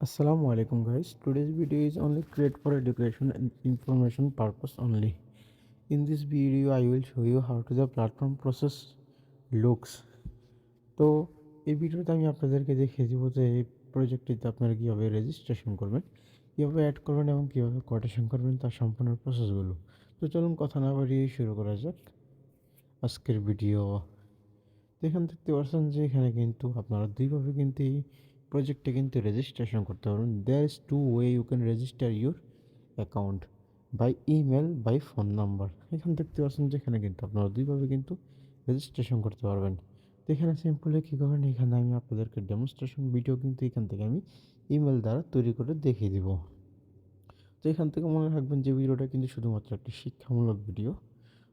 Assalamu alaikum guys. Today's video is only created for education and information purpose only. In this video I will show you how to the platform process looks. তো এই ভিডিওতে আমি আপনাদেরকে দেখিয়ে দেবো যে এই প্রজেক্টটিতে আপনারা কীভাবে রেজিস্ট্রেশন করবেন, কীভাবে অ্যাড করবেন এবং কীভাবে কোটেশন করবেন তার সম্পূর্ণ প্রসেসগুলো। তো চলুন কথা না বাড়িয়ে শুরু করা যাক আজকের ভিডিও। তো এখানে দেখতে পাচ্ছেন যে এখানে কিন্তু আপনারা দুইভাবে কিন্তু এই প্রজেক্টে কিন্তু রেজিস্ট্রেশন করতে পারবেন। There is two way you can register your account by email by phone number. এখানে দেখতে পাচ্ছেন যে এখানে কিন্তু আপনারা দুইভাবে কিন্তু রেজিস্ট্রেশন করতে পারবেন। তো এখানে সিম্পলি কী করবেন, এখানে আমি আপনাদেরকে ডেমনস্ট্রেশন ভিডিও কিন্তু এখান থেকে আমি ইমেল দ্বারা তৈরি করে দেখিয়ে দিব। তো এখান থেকে মনে রাখবেন যে ভিডিওটা কিন্তু শুধুমাত্র একটি শিক্ষামূলক ভিডিও।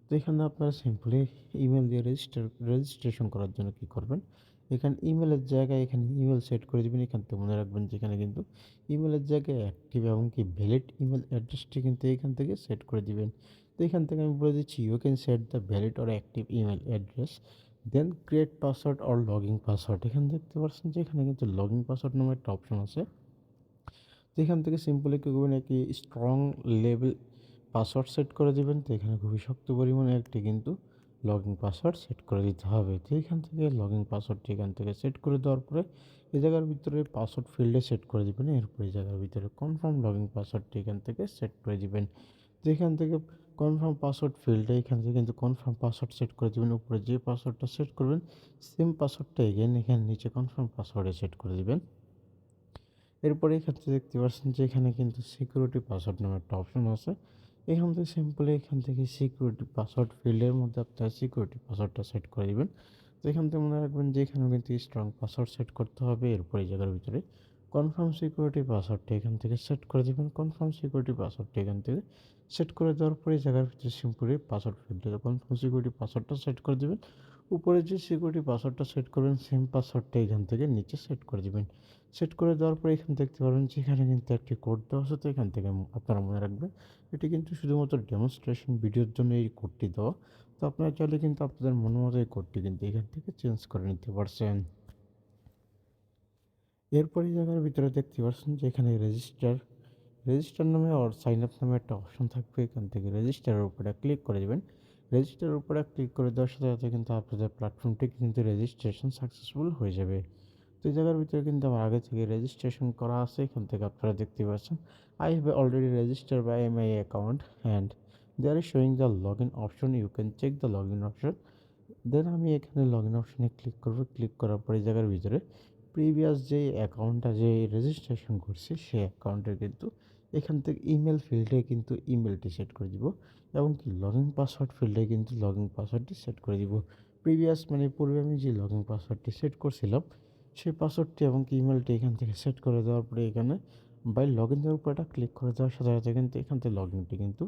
তো এখানে আপনারা সিম্পলি ইমেল দিয়ে রেজিস্ট্রেশন করার জন্য কী করবেন, এখানে ইমেলের জায়গায় এখানে ইমেল সেট করে দেবেন। এখান থেকে মনে রাখবেন যে এখানে কিন্তু ইমেলের জায়গায় অ্যাক্টিভ এবং কি ভ্যালিড ইমেল অ্যাড্রেসটি কিন্তু এখান থেকে সেট করে দিবেন। তো এখান থেকে আমি বলে দিচ্ছি you can set the valid or active email address then create password or login password. এখানে দেখতে পাচ্ছেন যে এখানে কিন্তু লগইন পাসওয়ার্ড নামে একটা অপশন আছে। তো এখান থেকে সিম্পলি কী করবেন, একটি স্ট্রং লেভেল পাসওয়ার্ড সেট করে দেবেন। তো এখানে খুবই শক্ত পরিমাণে একটি কিন্তু লগইন পাসওয়ার্ড সেট করে দিতে হবে। তো এখান থেকে লগইন পাসওয়ার্ডটি এখান থেকে সেট করে দেওয়ার পরে এই জায়গার ভিতরে পাসওয়ার্ড ফিল্ডে সেট করে দেবেন। এরপর এই জায়গার ভিতরে কনফার্ম লগইন পাসওয়ার্ডটি এখান থেকে সেট করে দিবেন। তো এখান থেকে কনফার্ম পাসওয়ার্ড ফিল্ডে এখান থেকে কিন্তু কনফার্ম পাসওয়ার্ড সেট করে দেবেন। উপরে যে পাসওয়ার্ডটা সেট করবেন সেম পাসওয়ার্ডটা এগেন এখানে নিচে কনফার্ম পাসওয়ার্ডে সেট করে দিবেন। এরপরে এক্ষেত্রে দেখতে পাচ্ছেন যে এখানে কিন্তু সিকিউরিটি পাসওয়ার্ড নামে একটা অপশন আছে। এখান থেকে সিম্পলি এখান থেকে সিকিউরিটি পাসওয়ার্ড ফিল্ডের মধ্যে আপনার সিকিউরিটি পাসওয়ার্ডটা সেট করে দিবেন। তো এখান থেকে মনে রাখবেন যে এখানেও কিন্তু স্ট্রং পাসওয়ার্ড সেট করতে হবে। এরপর এই জায়গার ভিতরে কনফার্ম সিকিউরিটি পাসওয়ার্ডটা এখান থেকে সেট করে দেবেন। কনফার্ম সিকিউরিটি পাসওয়ার্ডটা এখান থেকে সেট করে দেওয়ার পরে এই জায়গার ভিতরে সিম্পলি পাসওয়ার্ড ফিল্ডে কনফার্ম সিকিউরিটি পাসওয়ার্ডটা সেট করে দেবেন। উপরে যে সিকিউরিটি পাসওয়ার্ডটা সেট করবেন সেম পাসওয়ার্ডটা এখান থেকে নিচে সেট করে দিবেন। সেট করে দেওয়ার পরে এখানে দেখতে পারবেন যে এখানে কিন্তু একটি কোড দেওয়া আছে। তো এখান থেকে আপনারা মনে রাখবেন এটি কিন্তু শুধুমাত্র ডেমনস্ট্রেশন ভিডিওর জন্য এই কোডটি দেওয়া। তো আপনারা চাইলে কিন্তু আপনাদের মন মতো এই কোডটি কিন্তু এখান থেকে চেঞ্জ করে নিতে পারছেন। এরপর এই জায়গার ভিতরে দেখতে পাচ্ছেন যে এখানে রেজিস্টার নামে আর সাইন আপ নামে একটা অপশন থাকবে। এখান থেকে রেজিস্টারের উপরে ক্লিক করে দেবেন। রেজিস্টারের উপরে ক্লিক করে দেওয়ার সাথে সাথে কিন্তু আপনাদের প্ল্যাটফর্মটি কিন্তু রেজিস্ট্রেশন সাকসেসফুল হয়ে যাবে। তো এই জায়গার ভিতরে কিন্তু আমার আগে থেকে রেজিস্ট্রেশন করা আছে। এখান থেকে আপনারা দেখতে পাচ্ছেন I have already register by my account and there is showing the log in option, you can check the log in option. Then আমি এখানে লগ ইন অপশনে ক্লিক করব। ক্লিক করার পরে এই জায়গার ভিতরে প্রিভিয়াস যে অ্যাকাউন্টটা যে রেজিস্ট্রেশন করছি সেই অ্যাকাউন্টের কিন্তু এখান থেকে ইমেল ফিল্ডে কিন্তু ইমেলটি সেট করে দিব এবং কি লগইন পাসওয়ার্ড ফিল্ডে কিন্তু লগইন পাসওয়ার্ডটি সেট করে দিব। প্রিভিয়াস মানে পূর্বে আমি যে লগইন পাসওয়ার্ডটি সেট করছিলাম সেই পাসওয়ার্ডটি এবং কি ইমেলটি এখান থেকে সেট করে দেওয়ার পরে এখানে বাই লগ ইনের উপর একটা ক্লিক করে দেওয়ার সাথে সাথে কিন্তু এখান থেকে লগ ইনটি কিন্তু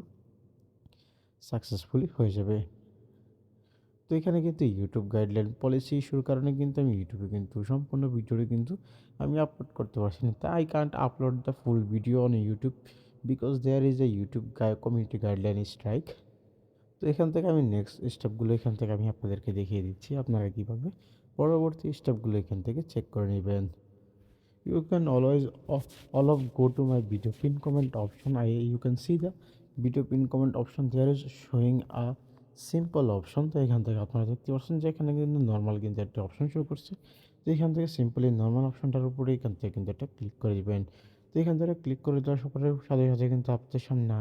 সাকসেসফুলি হয়ে যাবে। তো এখানে কিন্তু ইউটিউব গাইডলাইন পলিসি ইস্যুর কারণে কিন্তু আমি ইউটিউবে কিন্তু সম্পূর্ণ ভিডিওটি কিন্তু আমি আপলোড করতে পারছি না। তাই I can't upload the full video on YouTube because there is a YouTube community guideline strike. তো এখান থেকে আমি নেক্সট স্টেপগুলো এখান থেকে আমি আপনাদেরকে দেখিয়ে দিচ্ছি আপনারা কীভাবে পরবর্তী স্টেপগুলো এখান থেকে চেক করে নেবেন। You can always all of go to my video pin comment option. You can see the video pin comment option. There is showing a simple option. তো এখান থেকে আপনারা দেখতে পাচ্ছেন যে এখানে কিন্তু নর্মাল কিন্তু একটা অপশন শো করছে। তো এখান থেকে সিম্পলি নর্মাল অপশনটার উপরে এখান থেকে কিন্তু একটা ক্লিক করে দিবেন। তো এখান থেকে ক্লিক করে দেওয়ার সাথে সাথে কিন্তু আপনাদের সামনে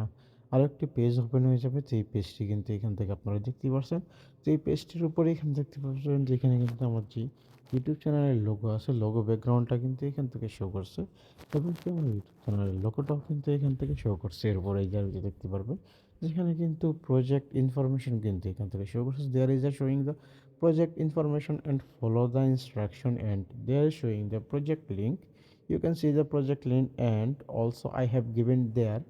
আরও একটি পেজ ওপেন হয়ে যাবে। তো এই পেজটি কিন্তু এখান থেকে আপনারা দেখতেই পাচ্ছেন। তো এই পেজটির উপরে এখানে দেখতে পাচ্ছেন যে এখানে কিন্তু আমার যে ইউটিউব চ্যানেলের লোগো আছে, লোগো ব্যাকগ্রাউন্ডটা কিন্তু এখান থেকে শো করছে এবং কি আমার ইউটিউব চ্যানেলের লোগোটাও কিন্তু এখান থেকে শো করছে। এরপরে এই জায়গায় দেখতে পারবেন যেখানে কিন্তু প্রজেক্ট ইনফরমেশন কিন্তু এখান থেকে শো করছে। There is a showing the project information and follow the instruction, and they are showing the project link. You can see the project link, and also I have given their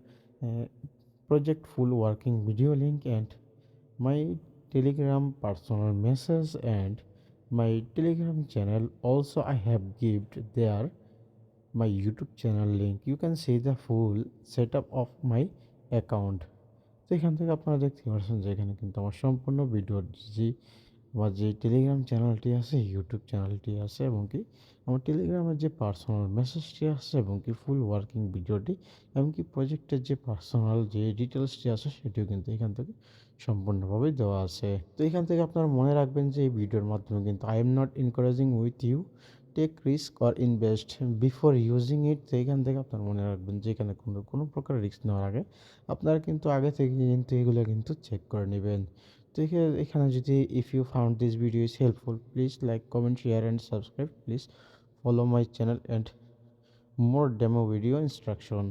project full working video link and my telegram personal message and my telegram channel. Also I have given there my youtube channel link. You can see the full setup of my account. তো এখান থেকে আপনারা দেখতে পাচ্ছেন যে এখানে কিন্তু আমার সম্পূর্ণ ভিডিওর যে আমার যে টেলিগ্রাম চ্যানেলটি আছে, ইউটিউব চ্যানেলটি আছে এবং কি আমার টেলিগ্রামের যে পার্সোনাল মেসেজটি আছে এবং কি ফুল ওয়ার্কিং ভিডিওটি এবং কি প্রজেক্টের যে পার্সোনাল যে ডিটেলসটি আছে সেটিও কিন্তু এখান থেকে সম্পূর্ণভাবেই দেওয়া আছে। তো এখান থেকে আপনারা মনে রাখবেন যে এই ভিডিওর মাধ্যমে কিন্তু I am not encouraging with you take risk or invest before using it. তো এখান থেকে আপনারা মনে রাখবেন যে এখানে কোনো প্রকার রিস্ক নেওয়ার আগে আপনারা কিন্তু আগে থেকে কিন্তু এগুলো কিন্তু চেক করে নেবেন। তো এখানে যদি if you found this video is helpful please like comment share and subscribe please follow my channel and more demo video instruction.